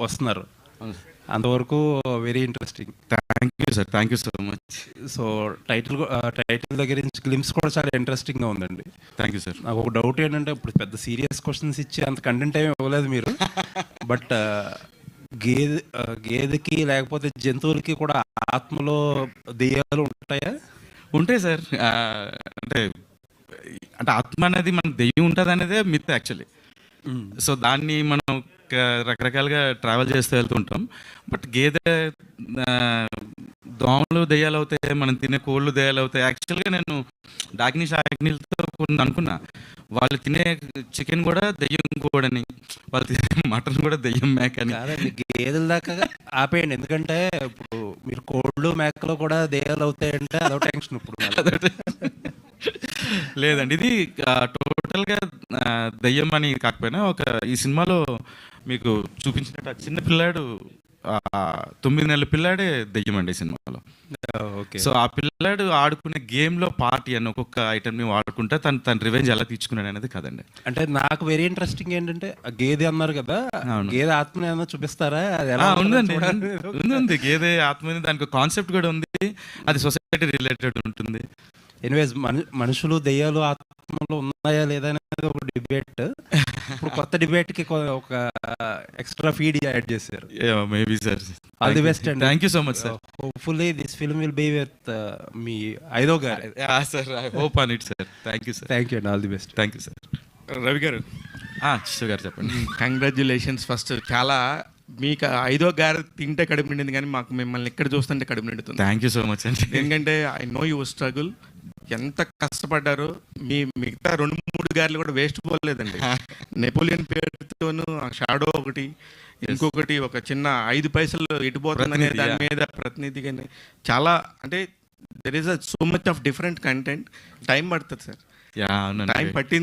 వస్తున్నారు. అవును. అంతవరకు very interesting. Thank you so much. So title దగ్గర నుంచి గ్లిమ్స్ కూడా చాలా ఇంట్రెస్టింగ్గా ఉందండి. Thank you sir. నాకు ఒక డౌట్ ఏంటంటే, ఇప్పుడు పెద్ద సీరియస్ క్వశ్చన్స్ ఇచ్చి అంత కంటెంట్ ఏమి ఇవ్వలేదు మీరు. బట్ గేదెకి లేకపోతే జంతువులకి కూడా ఆత్మలో దెయ్యాలు ఉంటాయా? ఉంటాయి సార్. అంటే అంటే ఆత్మ అనేది మన దెయ్యం ఉంటుంది అనేదే మిత్ యాక్చువల్లీ. సో దాన్ని మనం రకరకాలుగా ట్రావెల్ చేస్తూ వెళ్తుంటాం. బట్ గేదె దోమలు దెయ్యాలు అవుతాయి, మనం తినే కోళ్ళు దెయ్యాలు అవుతాయి. యాక్చువల్గా నేను డాకినీలతో కొన్ని అనుకున్నా, వాళ్ళు తినే చికెన్ కూడా దెయ్యం కోడని, వాళ్ళు తినే మటన్ కూడా దెయ్యం మేక అని. కాదండి, గేదెల దాకా ఆపేయండి. ఎందుకంటే ఇప్పుడు మీరు కోళ్ళు మేకలు కూడా దెయ్యాలు అవుతాయంటే అదో టెన్షన్. ఇప్పుడు లేదండి, ఇది టోటల్గా దెయ్యం అని కాకపోయినా ఈ సినిమాలో మీకు చూపించినట్టు ఆ చిన్న పిల్లాడు 9 నెలల పిల్లాడే దెయ్యం అండి ఈ సినిమాలో. ఓకే. సో ఆ పిల్లాడు ఆడుకునే గేమ్లో పార్టీ అని ఒక్కొక్క ఐటమ్ని వాడుకుంటా తన రివెంజ్ ఎలా తీర్చుకున్నాడు అనేది కదండి. అంటే నాకు వెరీ ఇంట్రెస్టింగ్ ఏంటంటే, ఆ గేదె అన్నారు కదా, అవును. గేదె ఆత్మని ఏమన్నా చూపిస్తారా? అది ఎలా ఉందండి, ఉంటుందో ఉంది గేదె ఆత్మని, దానికి కాన్సెప్ట్ కూడా ఉంది. అది సొసైటీ రిలేటెడ్ ఉంటుంది. ఎనీవేస్, మనుషులు దెయ్యాలు ఆత్మలు ఉన్నాయా లేదా అనేది ఒక డిబేట్. ఇప్పుడు కొత్త డిబేట్కి ఒక ఎక్స్ట్రా ఫీడ్ యాడ్ చేశారు. Maybe sir. All the best అండి. Thank you so much sir. Hopefully this film will be with me ఐదో గారు. Sir, I hope on it sir. Thank you sir. Thank you అండి. All the best. Thank you sir. Ravi గారు, శిశు గారు చెప్పండి. Congratulations first. చాలా మీకు ఐదో గారు తింటే కడుపు నిండింది, కానీ మాకు మిమ్మల్ని ఎక్కడ చూస్తుంటే కడుపు నిండుతుంది. థ్యాంక్ యూ సో మచ్ అండి. ఎందుకంటే ఐ నో యువర్ స్ట్రగుల్, ఎంత కష్టపడ్డారో. మిగతా 2-3 గారెలు కూడా వేస్ట్ పోలేదండి. నెపోలియన్ పేరుతోనూ షాడో ఒకటి, ఇంకొకటి ఒక చిన్న 5 పైసలు ఎటుపోతుందనే దాని మీద ప్రతినిధి, కానీ చాలా అంటే there is so much of different content. Time పడుతుంది సార్, టైం పట్టింది.